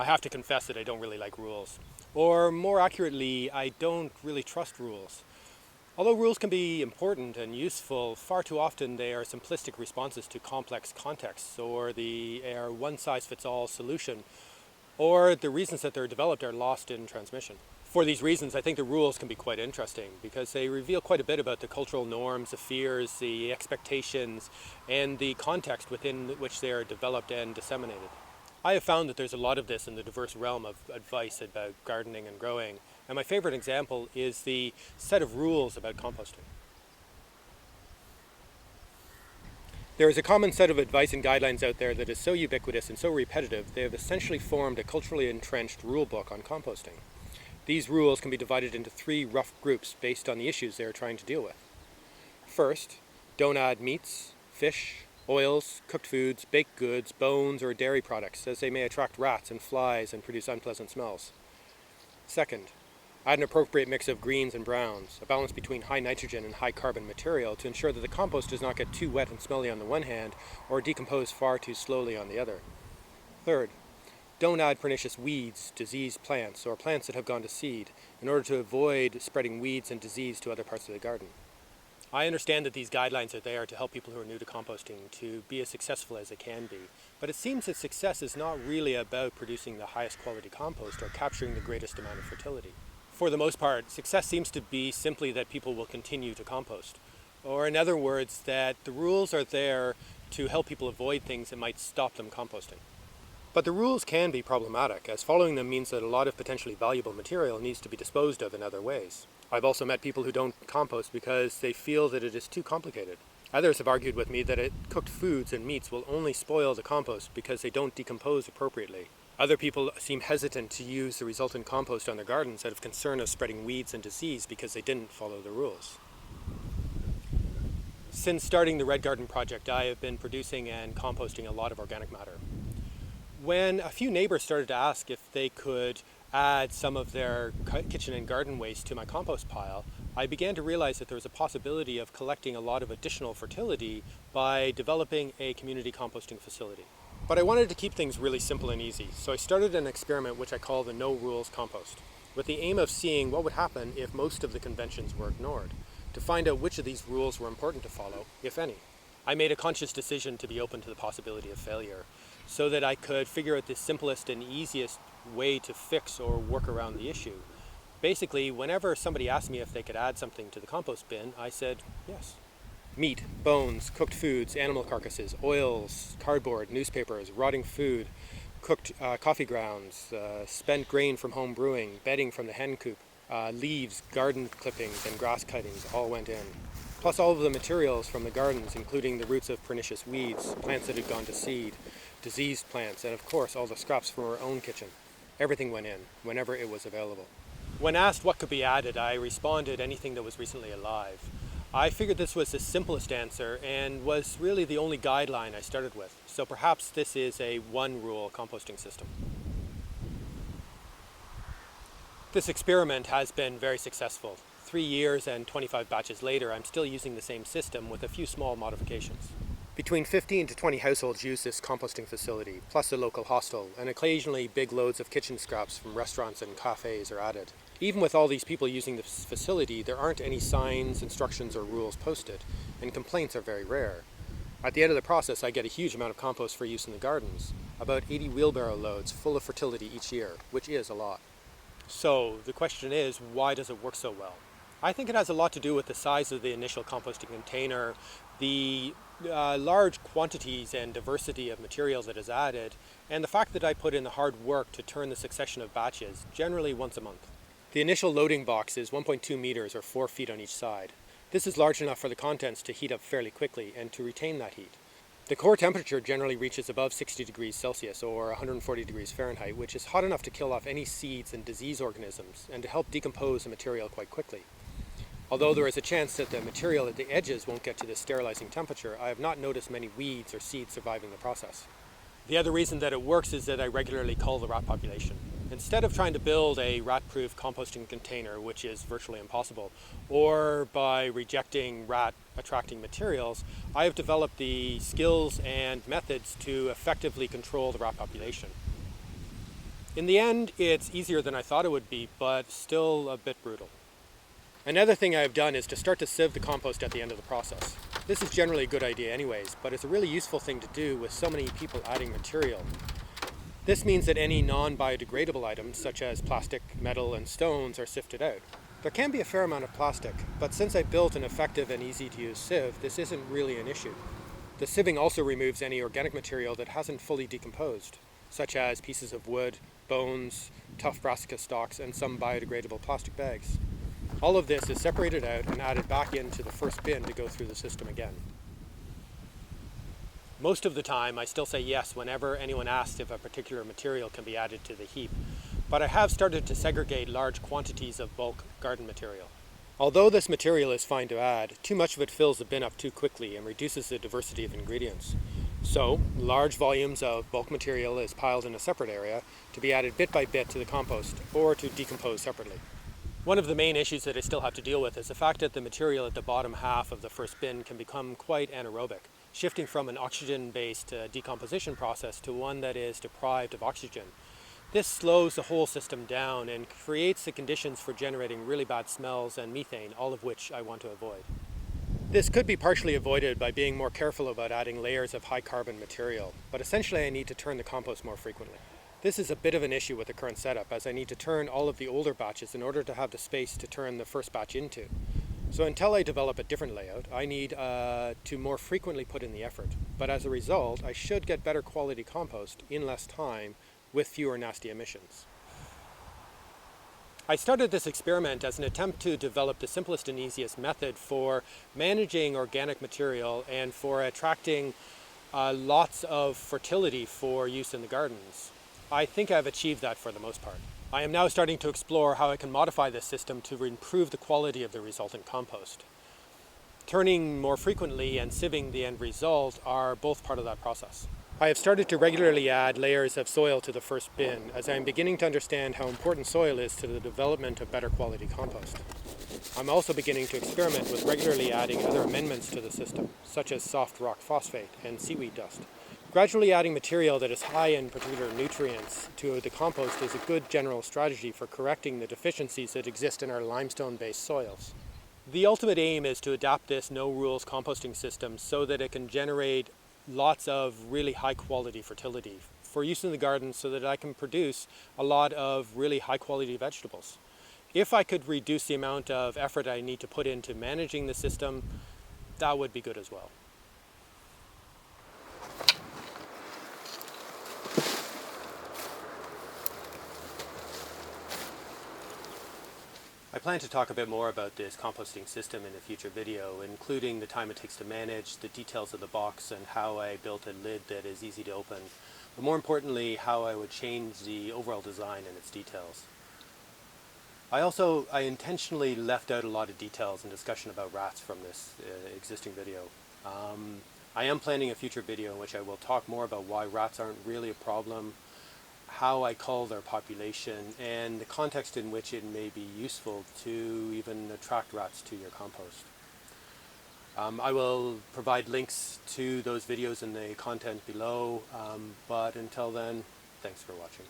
I have to confess that I don't really like rules. Or more accurately, I don't really trust rules. Although rules can be important and useful, far too often they are simplistic responses to complex contexts, or they are one-size-fits-all solution, or the reasons that they're developed are lost in transmission. For these reasons, I think the rules can be quite interesting because they reveal quite a bit about the cultural norms, the fears, the expectations, and the context within which they are developed and disseminated. I have found that there's a lot of this in the diverse realm of advice about gardening and growing, and my favorite example is the set of rules about composting. There is a common set of advice and guidelines out there that is so ubiquitous and so repetitive, they have essentially formed a culturally entrenched rule book on composting. These rules can be divided into three rough groups based on the issues they are trying to deal with. First, don't add meats, fish, oils, cooked foods, baked goods, bones, or dairy products, as they may attract rats and flies and produce unpleasant smells. Second, add an appropriate mix of greens and browns, a balance between high nitrogen and high carbon material to ensure that the compost does not get too wet and smelly on the one hand or decompose far too slowly on the other. Third, don't add pernicious weeds, diseased plants, or plants that have gone to seed in order to avoid spreading weeds and disease to other parts of the garden. I understand that these guidelines are there to help people who are new to composting to be as successful as they can be, but it seems that success is not really about producing the highest quality compost or capturing the greatest amount of fertility. For the most part, success seems to be simply that people will continue to compost, or in other words, that the rules are there to help people avoid things that might stop them composting. But the rules can be problematic, as following them means that a lot of potentially valuable material needs to be disposed of in other ways. I've also met people who don't compost because they feel that it is too complicated. Others have argued with me that cooked foods and meats will only spoil the compost because they don't decompose appropriately. Other people seem hesitant to use the resultant compost on their gardens out of concern of spreading weeds and disease because they didn't follow the rules. Since starting the Red Garden project, I have been producing and composting a lot of organic matter. When a few neighbors started to ask if they could add some of their kitchen and garden waste to my compost pile, I began to realize that there was a possibility of collecting a lot of additional fertility by developing a community composting facility. But I wanted to keep things really simple and easy, so I started an experiment which I call the No-Rules Compost, with the aim of seeing what would happen if most of the conventions were ignored, to find out which of these rules were important to follow, if any. I made a conscious decision to be open to the possibility of failure, so that I could figure out the simplest and easiest way to fix or work around the issue. Basically, whenever somebody asked me if they could add something to the compost bin, I said yes. Meat, bones, cooked foods, animal carcasses, oils, cardboard, newspapers, rotting food, cooked coffee grounds, spent grain from home brewing, bedding from the hen coop, leaves, garden clippings, and grass cuttings all went in. Plus all of the materials from the gardens, including the roots of pernicious weeds, plants that had gone to seed, diseased plants, and of course all the scraps from our own kitchen. Everything went in, whenever it was available. When asked what could be added, I responded anything that was recently alive. I figured this was the simplest answer and was really the only guideline I started with, so perhaps this is a one-rule composting system. This experiment has been very successful. 3 years and 25 batches later, I'm still using the same system with a few small modifications. Between 15 to 20 households use this composting facility, plus a local hostel, and occasionally big loads of kitchen scraps from restaurants and cafes are added. Even with all these people using this facility, there aren't any signs, instructions, or rules posted, and complaints are very rare. At the end of the process, I get a huge amount of compost for use in the gardens, about 80 wheelbarrow loads full of fertility each year, which is a lot. So the question is, why does it work so well? I think it has a lot to do with the size of the initial composting container, the large quantities and diversity of material that is added, and the fact that I put in the hard work to turn the succession of batches, generally once a month. The initial loading box is 1.2 meters or 4 feet on each side. This is large enough for the contents to heat up fairly quickly and to retain that heat. The core temperature generally reaches above 60 degrees Celsius or 140 degrees Fahrenheit, which is hot enough to kill off any seeds and disease organisms and to help decompose the material quite quickly. Although there is a chance that the material at the edges won't get to this sterilizing temperature, I have not noticed many weeds or seeds surviving the process. The other reason that it works is that I regularly cull the rat population. Instead of trying to build a rat-proof composting container, which is virtually impossible, or by rejecting rat-attracting materials, I have developed the skills and methods to effectively control the rat population. In the end, it's easier than I thought it would be, but still a bit brutal. Another thing I've done is to start to sieve the compost at the end of the process. This is generally a good idea anyways, but it's a really useful thing to do with so many people adding material. This means that any non-biodegradable items, such as plastic, metal, and stones, are sifted out. There can be a fair amount of plastic, but since I built an effective and easy-to-use sieve, this isn't really an issue. The sieving also removes any organic material that hasn't fully decomposed, such as pieces of wood, bones, tough brassica stalks, and some biodegradable plastic bags. All of this is separated out and added back into the first bin to go through the system again. Most of the time, I still say yes whenever anyone asks if a particular material can be added to the heap, but I have started to segregate large quantities of bulk garden material. Although this material is fine to add, too much of it fills the bin up too quickly and reduces the diversity of ingredients. So, large volumes of bulk material is piled in a separate area to be added bit by bit to the compost or to decompose separately. One of the main issues that I still have to deal with is the fact that the material at the bottom half of the first bin can become quite anaerobic, shifting from an oxygen-based decomposition process to one that is deprived of oxygen. This slows the whole system down and creates the conditions for generating really bad smells and methane, all of which I want to avoid. This could be partially avoided by being more careful about adding layers of high carbon material, but essentially I need to turn the compost more frequently. This is a bit of an issue with the current setup, as I need to turn all of the older batches in order to have the space to turn the first batch into. So until I develop a different layout, I need to more frequently put in the effort. But as a result, I should get better quality compost in less time with fewer nasty emissions. I started this experiment as an attempt to develop the simplest and easiest method for managing organic material and for attracting lots of fertility for use in the gardens. I think I've achieved that for the most part. I am now starting to explore how I can modify this system to improve the quality of the resultant compost. Turning more frequently and sieving the end result are both part of that process. I have started to regularly add layers of soil to the first bin, as I am beginning to understand how important soil is to the development of better quality compost. I'm also beginning to experiment with regularly adding other amendments to the system, such as soft rock phosphate and seaweed dust. Gradually adding material that is high in particular nutrients to the compost is a good general strategy for correcting the deficiencies that exist in our limestone-based soils. The ultimate aim is to adapt this no-rules composting system so that it can generate lots of really high quality fertility for use in the garden so that I can produce a lot of really high quality vegetables. If I could reduce the amount of effort I need to put into managing the system, that would be good as well. I plan to talk a bit more about this composting system in a future video, including the time it takes to manage, the details of the box, and how I built a lid that is easy to open, but more importantly, how I would change the overall design and its details. I intentionally left out a lot of details and discussion about rats from this existing video. I am planning a future video in which I will talk more about why rats aren't really a problem, how I cull their population, and the context in which it may be useful to even attract rats to your compost. I will provide links to those videos in the content below, but until then, thanks for watching.